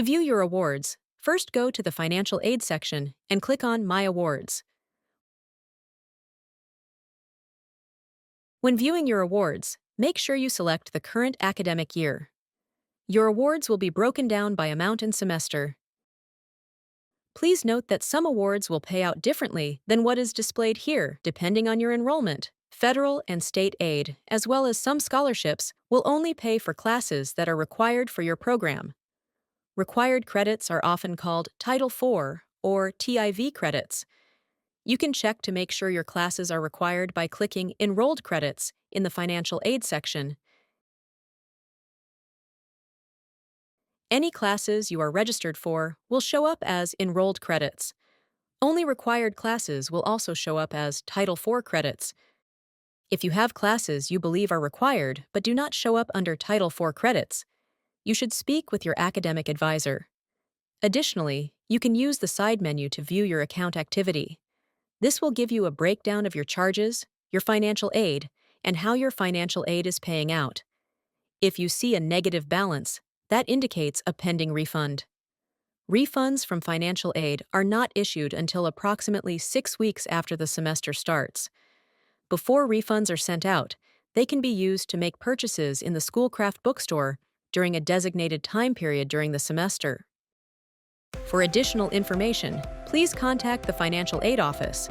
To view your awards, first go to the Financial Aid section and click on My Awards. When viewing your awards, make sure you select the current academic year. Your awards will be broken down by amount and semester. Please note that some awards will pay out differently than what is displayed here, depending on your enrollment. Federal and state aid, as well as some scholarships, will only pay for classes that are required for your program. Required credits are often called Title IV or TIV credits. You can check to make sure your classes are required by clicking Enrolled Credits in the Financial Aid section. Any classes you are registered for will show up as enrolled credits. Only required classes will also show up as Title IV credits. If you have classes you believe are required but do not show up under Title IV credits, you should speak with your academic advisor. Additionally, you can use the side menu to view your account activity. This will give you a breakdown of your charges, your financial aid, and how your financial aid is paying out. If you see a negative balance, that indicates a pending refund. Refunds from financial aid are not issued until approximately 6 weeks after the semester starts. Before refunds are sent out, they can be used to make purchases in the Schoolcraft bookstore during a designated time period during the semester. For additional information, please contact the Financial Aid Office